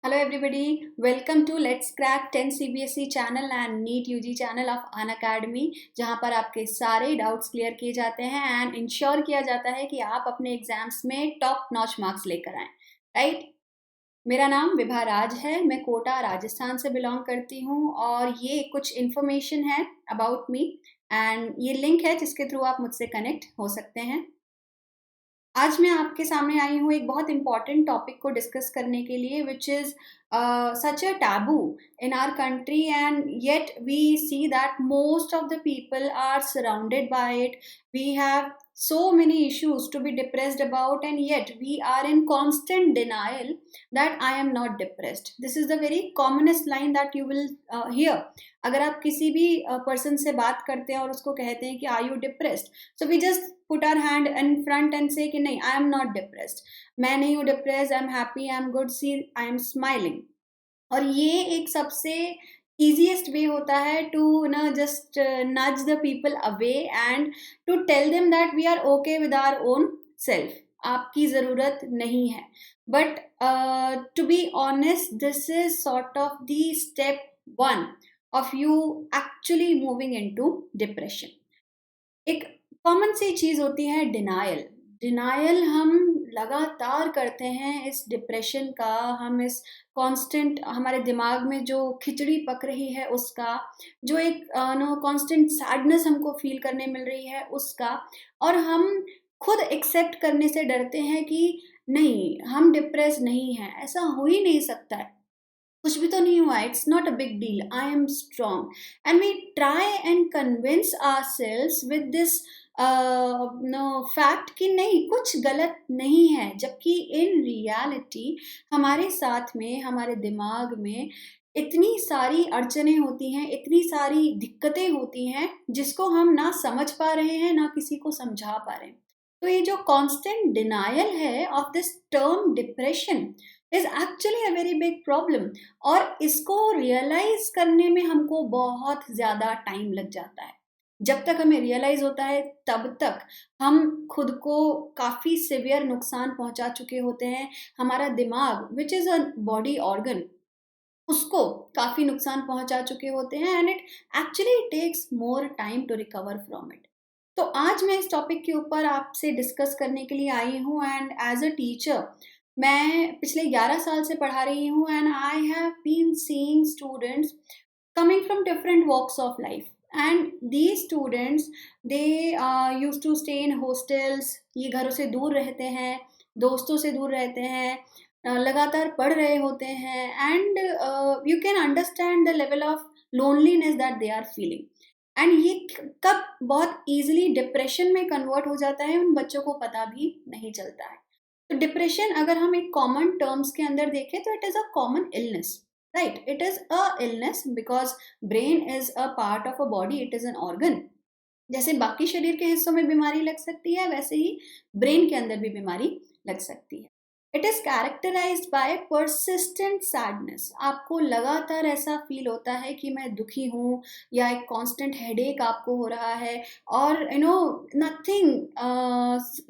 Hello everybody, welcome to Let's Crack 10 CBSE channel and NEET UG channel of Unacademy, जहाँ पर आपके सारे doubts clear किए जाते हैं एंड इंश्योर किया जाता है कि आप अपने एग्जाम्स में टॉप नॉच मार्क्स लेकर आएँ, राइट। मेरा नाम विभा राज है, मैं कोटा राजस्थान से बिलोंग करती हूँ और ये कुछ इन्फॉर्मेशन है अबाउट मी एंड ये लिंक है जिसके थ्रू आप मुझसे कनेक्ट हो सकते हैं। आज मैं आपके सामने आई हूँ एक बहुत इंपॉर्टेंट टॉपिक को डिस्कस करने के लिए which is such a taboo in our country and yet we see that most of the people are surrounded by it. We have so many issues to be depressed about and yet we are in constant denial that I am not depressed. This is the very commonest line that you will hear. अगर आप किसी भी person से बात करते हैं और उसको कहते हैं कि are you depressed, so we just put our hand in front and say कि नहीं, आई एम नॉट डिप्रेस्ड, मैं नहीं हूँ depressed, I am happy, I am good, see I am smiling. और ये एक सबसे easiest way होता है to just nudge the people away and to tell them that we are okay with our own self. आपकी ज़रूरत नहीं है. But to be honest, this is sort of the step one of you actually moving into depression. एक common सी चीज़ होती है denial. Denial हम लगातार करते हैं इस डिप्रेशन का, हम इस कांस्टेंट हमारे दिमाग में जो खिचड़ी पक रही है उसका, जो एक कांस्टेंट सैडनेस हमको फील करने मिल रही है उसका, और हम खुद एक्सेप्ट करने से डरते हैं कि नहीं, हम डिप्रेस नहीं हैं, ऐसा हो ही नहीं सकता है, कुछ भी तो नहीं हुआ, it's not a big deal, I am strong. And we try and convince ourselves with this fact कि नहीं, कुछ गलत नहीं है, जबकि इन रियलिटी हमारे साथ में, हमारे दिमाग में इतनी सारी अड़चने होती हैं, इतनी सारी दिक्कतें होती हैं जिसको हम ना समझ पा रहे हैं, ना किसी को समझा पा रहे हैं. तो ये जो कांस्टेंट डिनायल है of this term depression is actually a very big problem. और इसको रियलाइज करने में हमको बहुत ज़्यादा टाइम लग जाता है. जब तक हमें रियलाइज होता है तब तक हम खुद को काफ़ी सिवियर नुकसान पहुंचा चुके होते हैं. हमारा दिमाग which is a body organ, उसको काफ़ी नुकसान पहुंचा चुके होते हैं and it actually takes more time to recover from it. तो आज मैं इस टॉपिक के ऊपर आपसे डिस्कस करने के लिए आई हूँ एंड एज अ टीचर मैं पिछले 11 साल से पढ़ा रही हूँ and I have been seeing students coming from different walks of life, and these students they used to stay in hostels. ये घरों से दूर रहते हैं, दोस्तों से दूर रहते हैं, लगातार पढ़ रहे होते हैं and you can understand the level of loneliness that they are feeling. एंड ये कब बहुत इजीली डिप्रेशन में कन्वर्ट हो जाता है उन बच्चों को पता भी नहीं चलता है. तो डिप्रेशन अगर हम एक कॉमन टर्म्स के अंदर देखें तो it is a common illness. Right, it is a illness because brain is a part of a body, it is an organ. जैसे बाकी शरीर के हिस्सों में बीमारी लग सकती है, वैसे ही ब्रेन के अंदर भी बीमारी लग सकती है. It is characterised by persistent sadness. आपको लगातार ऐसा फील होता है कि मैं दुखी हूँ, या एक कांस्टेंट हेडेक आपको हो रहा है और नथिंग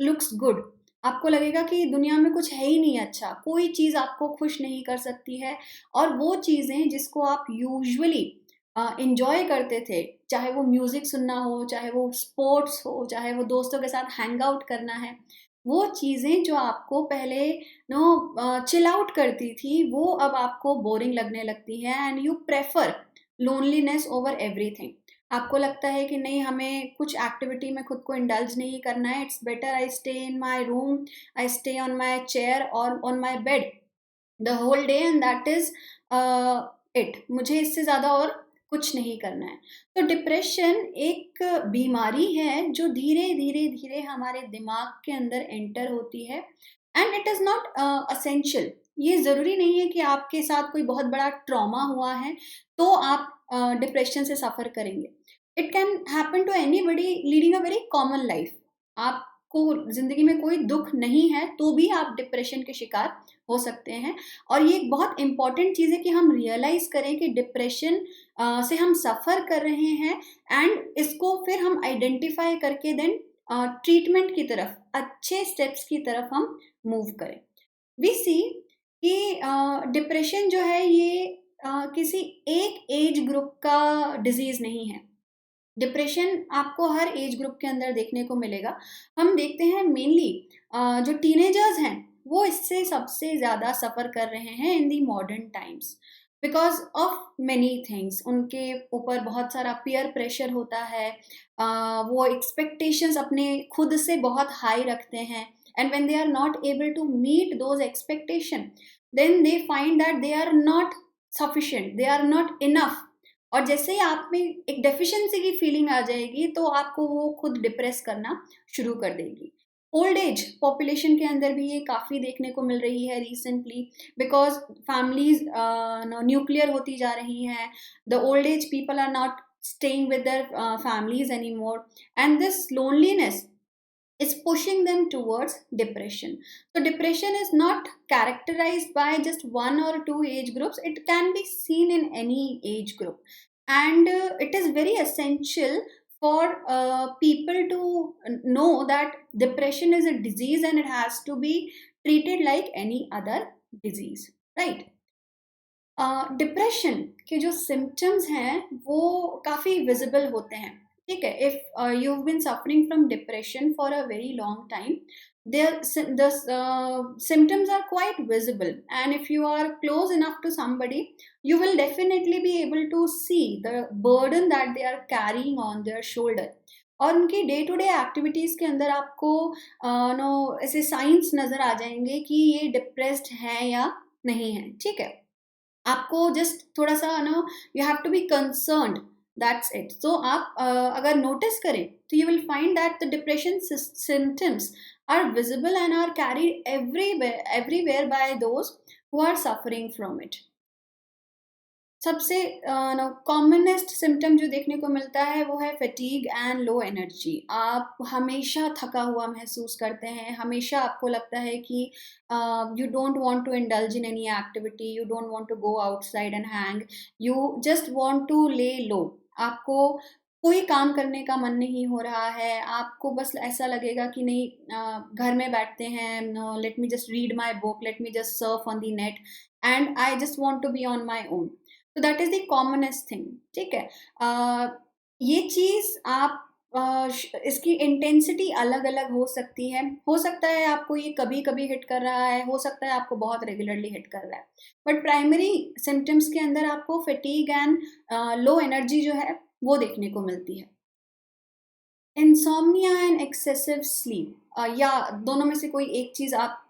लुक्स गुड. आपको लगेगा कि दुनिया में कुछ है ही नहीं अच्छा, कोई चीज़ आपको खुश नहीं कर सकती है. और वो चीज़ें जिसको आप यूजुअली इंजॉय करते थे, चाहे वो म्यूज़िक सुनना हो, चाहे वो स्पोर्ट्स हो, चाहे वो दोस्तों के साथ हैंग आउट करना है, वो चीज़ें जो आपको पहले चिल आउट करती थी, वो अब आपको बोरिंग लगने लगती है and you prefer loneliness over everything. आपको लगता है कि नहीं, हमें कुछ एक्टिविटी में खुद को इंडल्ज नहीं करना है, it's better I stay in my room, I stay on my chair और on my bed the whole day and that is it. मुझे इससे ज़्यादा और कुछ नहीं करना है. तो डिप्रेशन एक बीमारी है जो धीरे धीरे धीरे हमारे दिमाग के अंदर एंटर होती है and it is not essential. ये ज़रूरी नहीं है कि आपके साथ कोई बहुत बड़ा ट्रॉमा हुआ है तो आप डिप्रेशन से सफ़र करेंगे. It can happen to anybody leading a very common life. आपको ज़िंदगी में कोई दुख नहीं है तो भी आप डिप्रेशन के शिकार हो सकते हैं. और ये एक बहुत इंपॉर्टेंट चीज़ है कि हम रियलाइज़ करें कि डिप्रेशन से हम सफ़र कर रहे हैं एंड इसको फिर हम आइडेंटिफाई करके देन ट्रीटमेंट की तरफ, अच्छे स्टेप्स की तरफ हम मूव करें. वी सी कि डिप्रेशन जो है ये किसी एक एज ग्रुप का डिजीज़ नहीं है। डिप्रेशन आपको हर एज ग्रुप के अंदर देखने को मिलेगा। हम देखते हैं मेनली जो टीनेजर्स हैं, वो इससे सबसे ज़्यादा सफ़र कर रहे हैं in the modern times because of many things. उनके ऊपर बहुत सारा पीयर प्रेशर होता है। वो एक्सपेक्टेशंस अपने खुद से बहुत हाई रखते हैं and when they are not able to meet those expectation, then they find that they are not sufficient, they are not enough. और जैसे ही आप में एक डेफिशिएंसी की फीलिंग आ जाएगी तो आपको वो खुद डिप्रेस करना शुरू कर देगी। ओल्ड एज पॉपुलेशन के अंदर भी ये काफ़ी देखने को मिल रही है रिसेंटली बिकॉज़ फैमिलीज़ न्यूक्लियर होती जा रही हैं। The old age people are not staying with their families anymore, and this loneliness is pushing them towards depression. So depression is not characterized by just one or two age groups, it can be seen in any age group. And it is very essential for people to know that depression is a disease and it has to be treated like any other disease, right? Depression के जो symptoms हैं वो काफ़ी visible होते हैं। ठीक है, if you have been suffering from depression for a very long time, the symptoms are quite visible, and if you are close enough to somebody, you will definitely be able to see the burden that they are carrying on their shoulder. और उनकी day to day activities के अंदर आपको no ऐसे science नज़र आ जाएंगे कि ये डिप्रेस्ड हैं या नहीं है। ठीक है, आपको जस्ट थोड़ा सा ना you have to be concerned, that's it. So आप अगर नोटिस करें तो you will find that the depression symptoms are visible and are carried everywhere by those who are suffering from it. सबसे कॉमनेस्ट सिम्टम जो देखने को मिलता है वो है फटीग एंड लो एनर्जी। आप हमेशा थका हुआ महसूस करते हैं, हमेशा आपको लगता है कि you don't want to indulge in any activity, you don't want to go outside and hang, you just want to lay low. आपको कोई काम करने का मन नहीं हो रहा है, आपको बस ऐसा लगेगा कि नहीं घर में बैठते हैं, let me just read my book, let me just surf on the net and I just want to be on my own. तो that is the commonest thing. ठीक है, ये चीज आप इसकी इंटेंसिटी अलग अलग हो सकती है। हो सकता है आपको ये कभी कभी हिट कर रहा है, हो सकता है आपको बहुत रेगुलरली हिट कर रहा है, बट प्राइमरी सिम्टम्स के अंदर आपको फटीग एंड लो एनर्जी जो है वो देखने को मिलती है। इंसोम्निया एंड एक्सेसिव स्लीप, या दोनों में से कोई एक चीज़ आप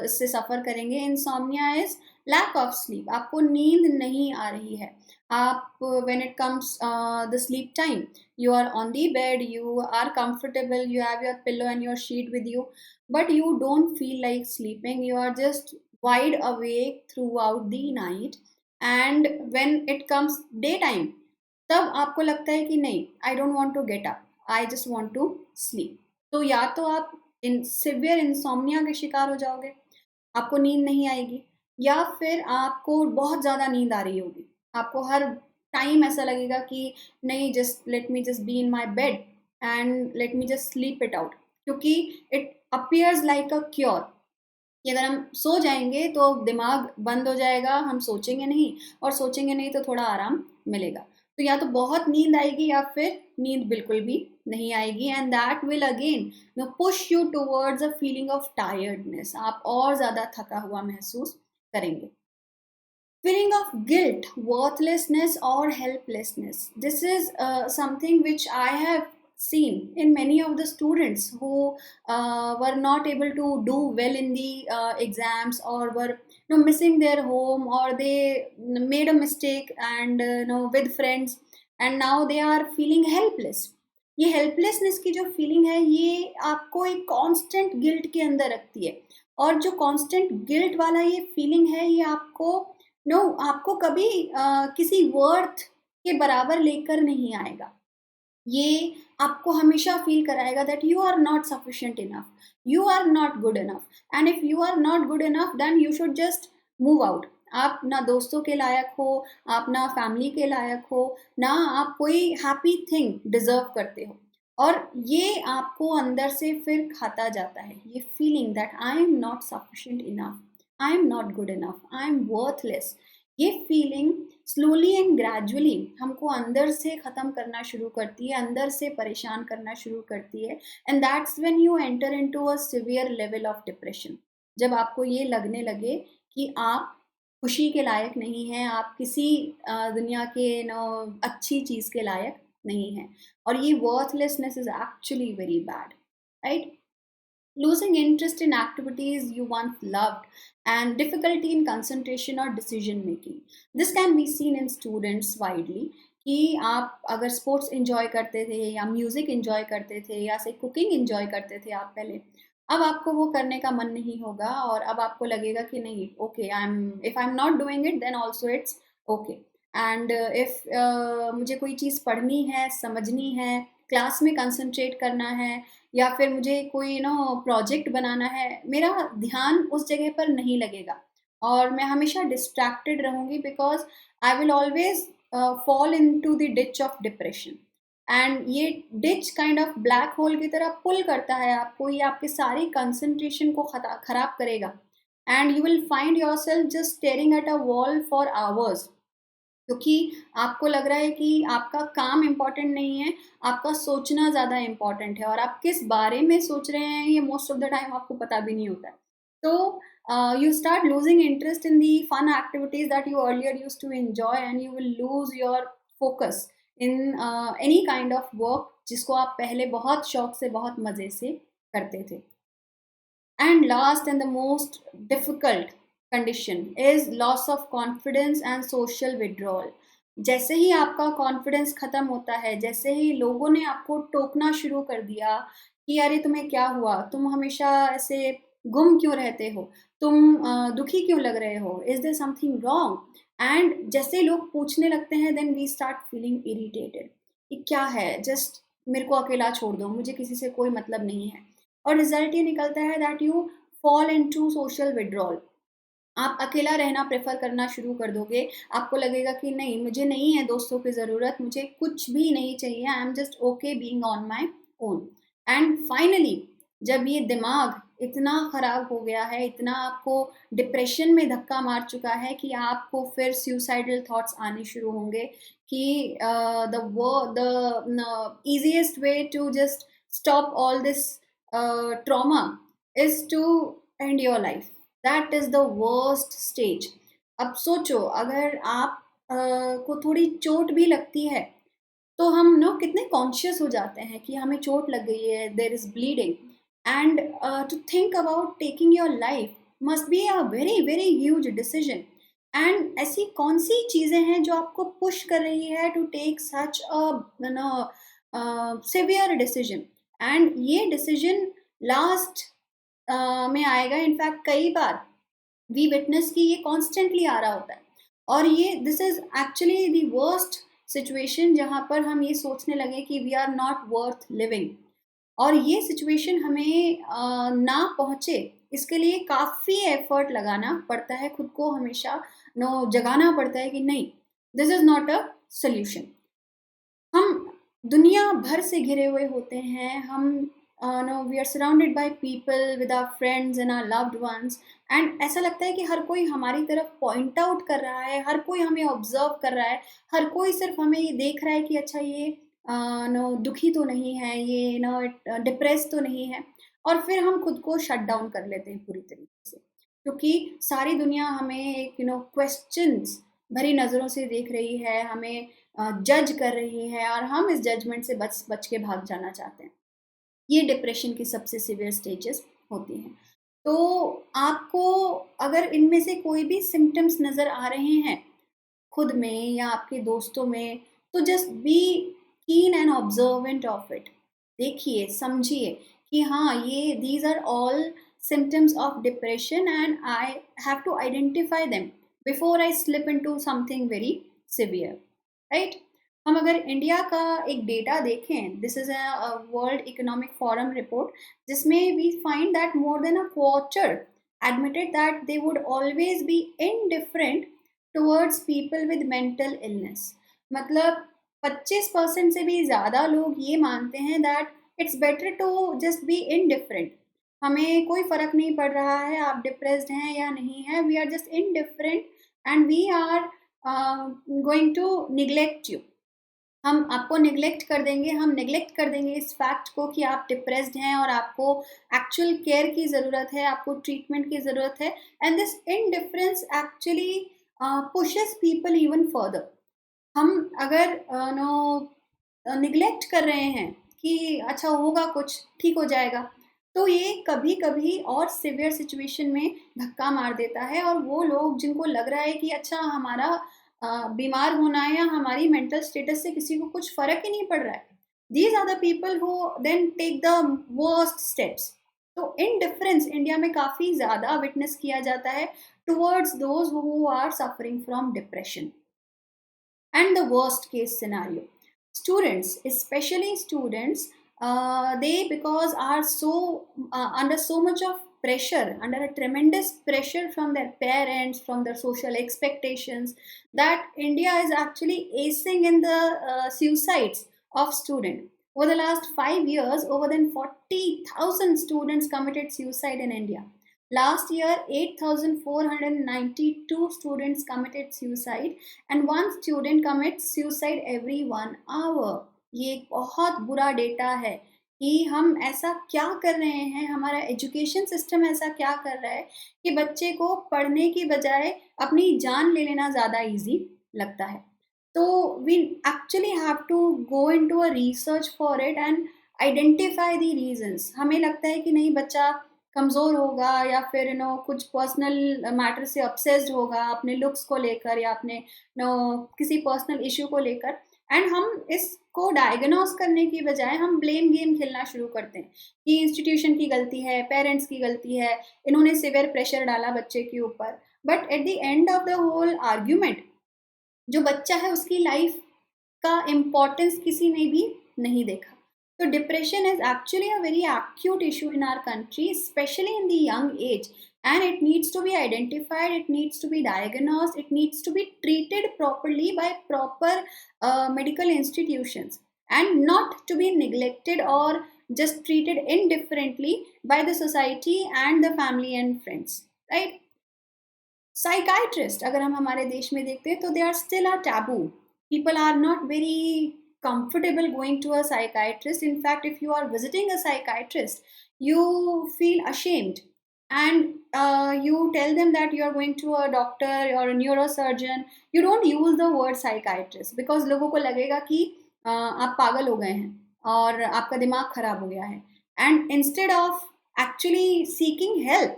इससे सफ़र करेंगे। Insomnia is lack of sleep, आपको नींद नहीं आ रही है। आप when it comes the sleep time, you are on the bed, you are comfortable, you have your pillow and your sheet with you, but you don't feel like sleeping, you are just wide awake throughout the night. And when it comes day time, तब आपको लगता है कि नहीं, I don't want to get up, I just want to sleep. तो या तो आप इन सिवियर इंसोम्निया के शिकार हो जाओगे, आपको नींद नहीं आएगी, या फिर आपको बहुत ज़्यादा नींद आ रही होगी। आपको हर टाइम ऐसा लगेगा कि नहीं, just let me just be in my bed and let me just sleep it out, क्योंकि it appears like a cure कि अगर हम सो जाएंगे तो दिमाग बंद हो जाएगा, हम सोचेंगे नहीं, और सोचेंगे नहीं तो थोड़ा आराम मिलेगा। तो या तो बहुत नींद आएगी या फिर नींद बिल्कुल भी नहीं आएगी, and that will again push you towards a feeling of tiredness. आप और ज़्यादा थका हुआ महसूस करेंगे। Feeling of guilt, worthlessness, or helplessness. This is something which I have seen in many of the students who were not able to do well in the exams, or were missing their home, or they made a mistake and with friends, and now they are feeling helpless. ये helplessness की जो feeling है ये आपको एक constant guilt के अंदर रखती है, और जो कांस्टेंट गिल्ट वाला ये फीलिंग है ये आपको आपको कभी किसी वर्थ के बराबर लेकर नहीं आएगा। ये आपको हमेशा फील कराएगा that you are not sufficient enough, you are not good enough, and if you are not good enough then you should just move out. आप ना दोस्तों के लायक हो, आप ना फैमिली के लायक हो, ना आप कोई हैप्पी थिंग डिजर्व करते हो। और ये आपको अंदर से फिर खाता जाता है, ये feeling that I am not sufficient enough, I am not good enough, I am worthless, ये फीलिंग स्लोली एंड ग्रेजुअली हमको अंदर से ख़त्म करना शुरू करती है, अंदर से परेशान करना शुरू करती है। And that's when you enter into a severe level of depression. जब आपको ये लगने लगे कि आप खुशी के लायक नहीं हैं, आप किसी दुनिया के अच्छी चीज़ के लायक नहीं हैं, और ये worthlessness is actually very bad, right? Losing interest in activities you once loved, and difficulty in concentration or decision making. This can be seen in students widely कि आप अगर स्पोर्ट्स इंजॉय करते थे या म्यूज़िक इंजॉय करते थे या से कुकिंग इंजॉय करते थे आप पहले, अब आपको वो करने का मन नहीं होगा और अब आपको लगेगा कि नहीं, okay, I am not doing it then also it's okay. And if मुझे कोई चीज़ पढ़नी है, समझनी है, क्लास में कंसंट्रेट करना है, या फिर मुझे कोई प्रोजेक्ट बनाना है, मेरा ध्यान उस जगह पर नहीं लगेगा और मैं हमेशा डिस्ट्रैक्टेड रहूँगी, because I will always fall into the ditch of depression. And ये ditch kind of black hole की तरह पुल करता है आपको, ये आपके सारी कंसंट्रेशन को खराब करेगा। And you will find your self just staring at a wall for hours, क्योंकि आपको लग रहा है कि आपका काम इम्पॉर्टेंट नहीं है, आपका सोचना ज़्यादा इम्पॉर्टेंट है, और आप किस बारे में सोच रहे हैं ये मोस्ट ऑफ द टाइम आपको पता भी नहीं होता है। तो you start losing interest in the fun activities that you earlier use to enjoy, and you will lose your focus in any kind of work जिसको आप पहले बहुत शौक से, बहुत मज़े से करते थे। And last and the most difficult condition is loss of confidence and social withdrawal. जैसे ही आपका कॉन्फिडेंस ख़त्म होता है, जैसे ही लोगों ने आपको टोकना शुरू कर दिया कि अरे तुम्हें क्या हुआ, तुम हमेशा ऐसे गुम क्यों रहते हो, तुम दुखी क्यों लग रहे हो, is there something wrong? And जैसे लोग पूछने लगते हैं, then we start feeling irritated कि क्या है, जस्ट मेरे को अकेला छोड़ दो, मुझे किसी से कोई मतलब नहीं है। और रिजल्ट ये निकलता है that you fall into social withdrawal. आप अकेला रहना प्रेफर करना शुरू कर दोगे, आपको लगेगा कि नहीं, मुझे नहीं है दोस्तों की ज़रूरत, मुझे कुछ भी नहीं चाहिए, I am just okay being on my own. And finally जब ये दिमाग इतना ख़राब हो गया है, इतना आपको डिप्रेशन में धक्का मार चुका है कि आपको फिर सुसाइडल थॉट्स आने शुरू होंगे कि the easiest way to just stop all this trauma is to end your life. That is the worst stage. अब सोचो, अगर आप को थोड़ी चोट भी लगती है तो हम कितने कॉन्शियस हो जाते हैं कि हमें चोट लग गई है, there is bleeding, and to think about taking your life must be a very very huge decision. And ऐसी कौन सी चीज़ें हैं जो आपको पुश कर रही है to take such a severe decision? And ये डिसीजन लास्ट में आएगा, इनफैक्ट कई बार वी विटनेस की ये कॉन्स्टेंटली आ रहा होता है, और ये this is actually the worst situation जहाँ पर हम ये सोचने लगे कि we are not worth living. और ये सिचुएशन हमें ना पहुँचे, इसके लिए काफ़ी एफर्ट लगाना पड़ता है, खुद को हमेशा जगाना पड़ता है कि नहीं, this is not a solution. हम दुनिया भर से घिरे हुए होते हैं, हम we are surrounded by people with our friends and our loved ones, and ऐसा लगता है कि हर कोई हमारी तरफ पॉइंट आउट कर रहा है, हर कोई हमें ऑब्जर्व कर रहा है, हर कोई सिर्फ हमें ये देख रहा है कि अच्छा ये दुखी तो नहीं है, ये डिप्रेस तो नहीं है, और फिर हम खुद को शट डाउन कर लेते हैं पूरी तरीके से, क्योंकि सारी दुनिया हमें एक क्वेश्चंस भरी नज़रों से देख रही है, हमें जज कर रही है, और हम इस जजमेंट से बच बच के भाग जाना चाहते हैं। ये डिप्रेशन की सबसे सीवियर स्टेजेस होती हैं। तो आपको अगर इनमें से कोई भी सिम्टम्स नज़र आ रहे हैं खुद में या आपके दोस्तों में, तो just be keen and observant of it. देखिए, समझिए कि हाँ, ये these are all symptoms of depression, and I have to identify them before I slip into something very severe, right? हम अगर इंडिया का एक डेटा देखें, this is a World Economic Forum report, जिसमें we find that more than a quarter admitted that they would always be indifferent towards people with mental illness। मतलब 25% से भी ज़्यादा लोग ये मानते हैं that it's better to just be indifferent। हमें कोई फ़र्क नहीं पड़ रहा है आप डिप्रेस्ड हैं या नहीं है, we are just indifferent and we are going to neglect you. हम आपको नेग्लेक्ट कर देंगे, हम नेग्लेक्ट कर देंगे इस फैक्ट को कि आप डिप्रेस्ड हैं और आपको एक्चुअल केयर की ज़रूरत है, आपको ट्रीटमेंट की ज़रूरत है। And this indifference actually pushes people even further. हम अगर निग्लेक्ट कर रहे हैं कि अच्छा होगा कुछ, ठीक हो जाएगा, तो ये कभी-कभी और सिवियर सिचुएशन में धक्का मार देता है और वो लोग जिनको लग रहा है कि अच्छा हमारा बीमार होना या हमारी मेंटल स्टेटस से किसी को कुछ फ़र्क ही नहीं पड़ रहा है, these are the people who then take the worst steps. तो इनडिफरेंस इंडिया में काफ़ी ज़्यादा विटनेस किया जाता है towards those who are suffering from depression. And the worst case scenario, students, especially students, they because are so under so much of pressure, under a tremendous pressure from their parents, from their social expectations, that India is actually acing in the suicides of students. Over the last 5 years, over than 40,000 students committed suicide in India. Last year, 8,492 students committed suicide and one student commits suicide every 1 hour. ये एक बहुत बुरा data है कि हम ऐसा क्या कर रहे हैं, हमारा एजुकेशन सिस्टम ऐसा क्या कर रहा है कि बच्चे को पढ़ने की बजाय अपनी जान ले लेना ज़्यादा इजी लगता है। तो we actually have to go into a research for it and identify the reasons. हमें लगता है कि नहीं बच्चा कमज़ोर होगा या फिर कुछ पर्सनल मैटर से ऑब्सेस्ड होगा अपने लुक्स को लेकर या अपने किसी पर्सनल इशू को लेकर, एंड हम इसको डायग्नोस करने की बजाय हम ब्लेम गेम खेलना शुरू करते हैं कि इंस्टीट्यूशन की गलती है, पेरेंट्स की गलती है, इन्होंने सिवियर प्रेशर डाला बच्चे के ऊपर। But at the end of the whole argument जो बच्चा है उसकी लाइफ का इम्पोर्टेंस किसी ने भी नहीं देखा। So depression is actually a very acute issue in our country, especially in the young age, and it needs to be identified, it needs to be diagnosed, it needs to be treated properly by proper medical institutions, and not to be neglected or just treated indifferently by the society and the family and friends, right? Psychiatrist, अगर हम हमारे देश में देखते हैं तो they are still a taboo. People are not very comfortable going to a psychiatrist. In fact, if you are visiting a psychiatrist, you feel ashamed and you tell them that you are going to a doctor or a neurosurgeon. You don't use the word psychiatrist because लोगों को लगेगा कि आप पागल हो गए हैं और आपका दिमाग खराब हो गया है। And instead of actually seeking help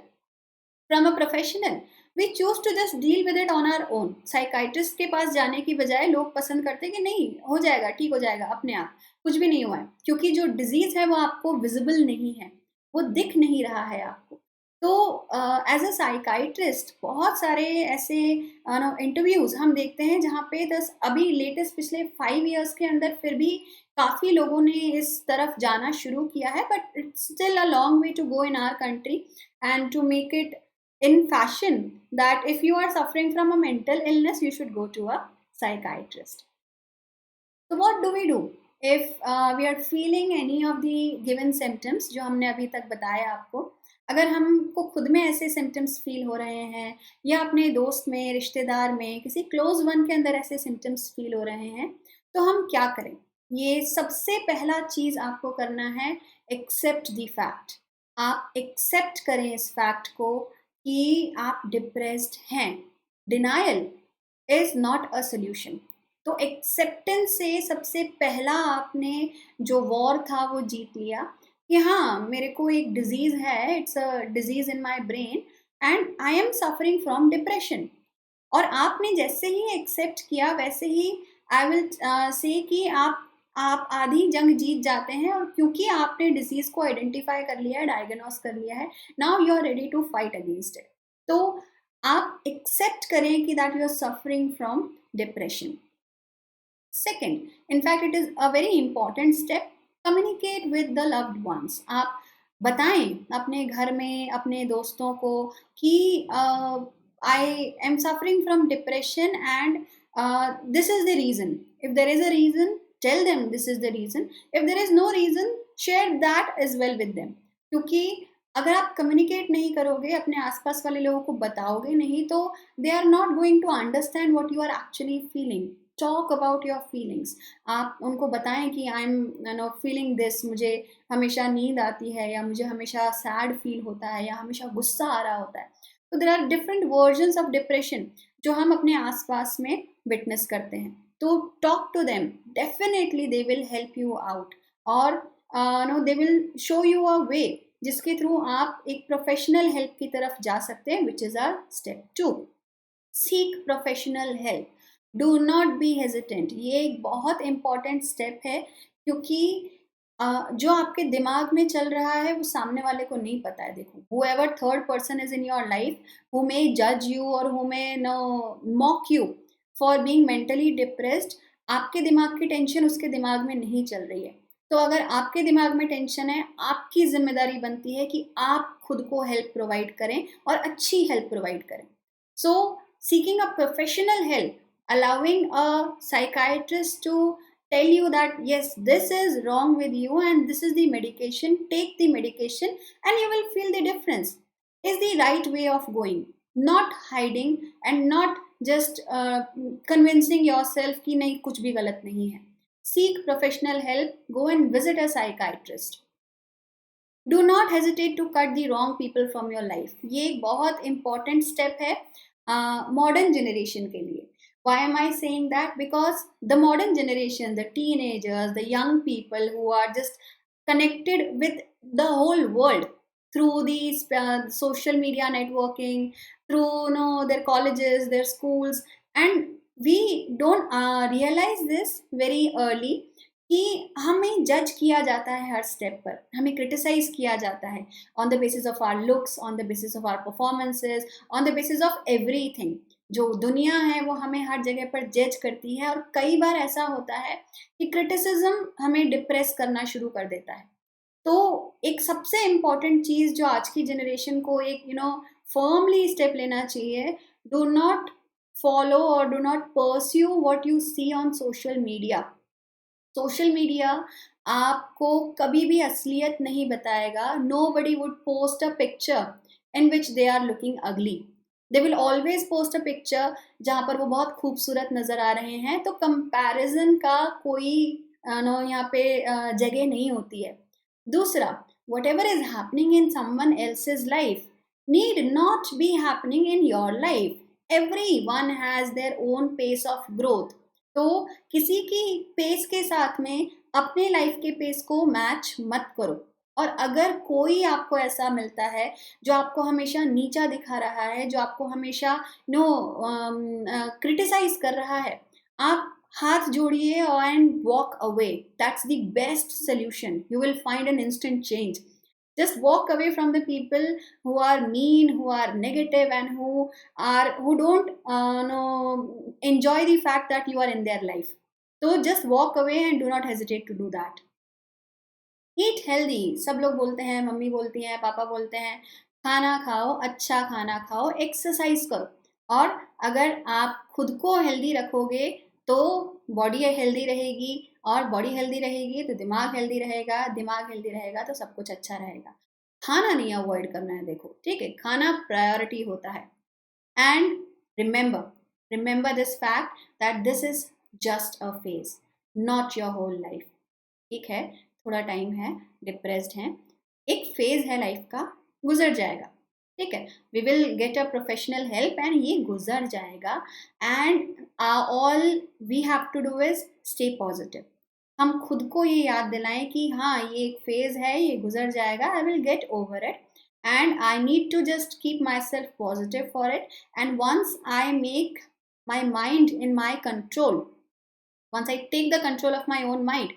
from a professional, we choose to just deal with it on our own. Psychiatrist के पास जाने की बजाय लोग पसंद करते हैं कि नहीं हो जाएगा, ठीक हो जाएगा अपने आप, कुछ भी नहीं हुआ है, क्योंकि जो डिजीज है वो आपको विजिबल नहीं है, वो दिख नहीं रहा है आपको। तो एज अ साइकाइट्रिस्ट बहुत सारे ऐसे इंटरव्यूज हम देखते हैं जहाँ पे अभी लेटेस्ट पिछले 5 years के अंदर फिर भी काफ़ी लोगों ने इस तरफ जाना शुरू किया है, but it's still a long way to go in our country and to make it in fashion that if you are suffering from a mental illness you should go to a psychiatrist. So what do we do if we are feeling any of the given symptoms जो हमने अभी तक बताया आपको? अगर हमको खुद में ऐसे सिम्टम्स फील हो रहे हैं या अपने दोस्त में, रिश्तेदार में, किसी क्लोज वन के अंदर ऐसे सिम्टम्स फील हो रहे हैं, तो हम क्या करें? ये सबसे पहला चीज़ आपको करना है, एक्सेप्ट द फैक्ट। आप एक्सेप्ट करें इस फैक्ट को कि आप डिप्रेस्ड हैं। Denial is not a solution. तो एक्सेप्टेंस से सबसे पहला आपने जो वॉर था वो जीत लिया कि हाँ मेरे को एक डिजीज है, it's a disease in my brain and I am suffering from depression. और आपने जैसे ही एक्सेप्ट किया वैसे ही आई विल से कि आप आधी जंग जीत जाते हैं, और क्योंकि आपने डिजीज को आइडेंटिफाई कर लिया है, डायग्नोस कर लिया है, now you are ready to fight against it. तो आप एक्सेप्ट करें कि that you are suffering from depression. Second, in fact it is a very important step, communicate with the loved ones. आप बताएं अपने घर में अपने दोस्तों को कि I am suffering from depression and this is the reason. If there is a reason, tell them this is the reason. If there is no reason, share that as well with them. क्योंकि अगर आप communicate नहीं करोगे, अपने आसपास वाले लोगों को बताओगे नहीं, तो they are not going to understand what you are actually feeling. Talk about your feelings. आप उनको बताएं कि आई एम फीलिंग दिस, मुझे हमेशा नींद आती है, या मुझे हमेशा सैड फील होता है, या हमेशा गुस्सा आ रहा होता है। तो there are different versions of depression जो हम अपने आसपास में विटनेस करते हैं। तो talk to them, definitely they will help you out. और no they will show you a way जिसके थ्रू आप एक प्रोफेशनल हेल्प की तरफ जा सकते हैं, which is our step 2। Seek professional help. Do not be hesitant. ये एक बहुत इंपॉर्टेंट स्टेप है, क्योंकि जो आपके दिमाग में चल रहा है वो सामने वाले को नहीं पता है। देखो, whoever third person is in your life who may judge you or who may mock you for being mentally depressed, आपके दिमाग की टेंशन उसके दिमाग में नहीं चल रही है। तो अगर आपके दिमाग में टेंशन है, आपकी जिम्मेदारी बनती है कि आप खुद को हेल्प प्रोवाइड करें, और अच्छी हेल्प प्रोवाइड करें। So, seeking a professional help, allowing a psychiatrist to tell you that yes, this is wrong with you and this is the medication, take the medication and you will feel the difference, is the right way of going. Not hiding and not just convincing yourself कि नहीं, कुछ भी गलत नहीं है. Seek professional help, go and visit a psychiatrist. Do not hesitate to cut the wrong people from your life. ये एक बहुत इंपॉर्टेंट स्टेप है मॉडर्न जनरेशन के लिए। Why am I saying that? Because the modern generation, the teenagers, the young people who are just connected with the whole world through these social media networking, through their colleges, their schools, and we don't realize this very early कि हमें जज किया जाता है हर step पर, हमें criticise किया जाता है on the basis of our looks, on the basis of our performances, on the basis of everything. जो दुनिया है वो हमें हर जगह पर जज करती है, और कई बार ऐसा होता है कि क्रिटिसिज्म हमें डिप्रेस करना शुरू कर देता है। तो एक सबसे इम्पॉर्टेंट चीज़ जो आज की जनरेशन को एक फर्मली स्टेप लेना चाहिए, डू नॉट फॉलो और do not pursue what you see on social media. Social media आपको कभी भी असलियत नहीं बताएगा। Nobody would post a picture in which they are looking ugly. They will always post a picture जहाँ पर वो बहुत खूबसूरत नज़र आ रहे हैं। तो कंपैरिजन का कोई यहाँ पे जगह नहीं होती है। दूसरा, whatever is happening in someone else's life need not be happening in your life. Everyone has their own pace of growth. तो किसी की पेस के साथ में अपने लाइफ के पेस को मैच मत करो। और अगर कोई आपको ऐसा मिलता है जो आपको हमेशा नीचा दिखा रहा है, जो आपको हमेशा क्रिटिसाइज कर रहा है, आप हाथ जोड़िए and walk away. That's the best solution. You will find an instant change. Just walk away from the people who are mean, who are negative, and who don't enjoy the fact that you are in their life. So just walk away and do not hesitate to do that. Eat healthy. सब लोग बोलते हैं, mummy बोलती हैं, पापा बोलते हैं, खाना खाओ, अच्छा खाना खाओ, एक्सरसाइज करो। और अगर आप खुद को हेल्दी रखोगे तो बॉडी हेल्दी रहेगी, और बॉडी हेल्दी रहेगी तो दिमाग हेल्दी रहेगा, दिमाग हेल्दी रहेगा तो सब कुछ अच्छा रहेगा। खाना नहीं अवॉइड करना है, देखो, ठीक है, खाना प्रायोरिटी होता है। And remember this fact that this is just a phase, not your whole life. ठीक है, थोड़ा टाइम है, डिप्रेस्ड हैं, एक फेज है लाइफ का, गुजर जाएगा। ठीक है, we will get a professional help and ये गुजर जाएगा। And all we have to do is stay positive. हम खुद को ये याद दिलाएं कि हाँ, ये एक फेज है, ये गुजर जाएगा, I will get over it, and I need to just keep myself positive for it. And once I make my mind in my control, once I take the control of my own mind,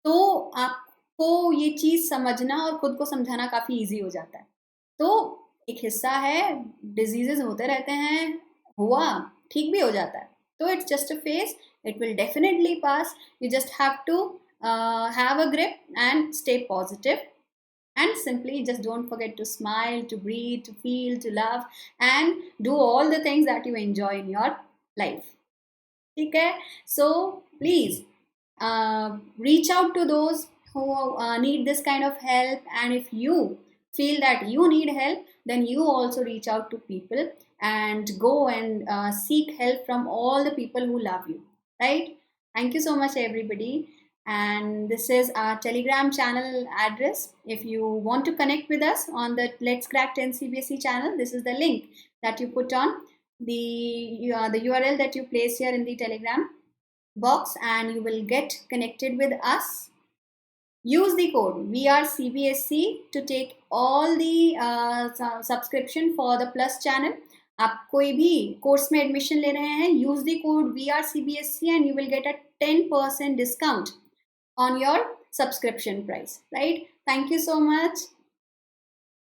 तो आपको ये चीज़ समझना और खुद को समझाना काफ़ी easy हो जाता है। तो एक हिस्सा है, डिजीजेज होते रहते हैं, हुआ ठीक भी हो जाता है। तो it's just a phase, it will definitely pass. You just have to have a grip and stay positive, and simply just don't forget to smile, to breathe, to feel, to love, and do all the things that you enjoy in your life. ठीक है, so please reach out to those who need this kind of help, and if you feel that you need help, then you also reach out to people and go and seek help from all the people who love you, right? Thank you so much, everybody. And this is our Telegram channel address. If you want to connect with us on the Let's Crack 10 CBSE channel, this is the link that you put on the URL that you place here in the Telegram box, and you will get connected with us. Use the code VRCBSE to take all the subscription for the Plus channel. आप कोई भी course में admission ले रहे हैं, use the code VRCBSE and you will get a 10% discount on your subscription price, right? Thank you so much.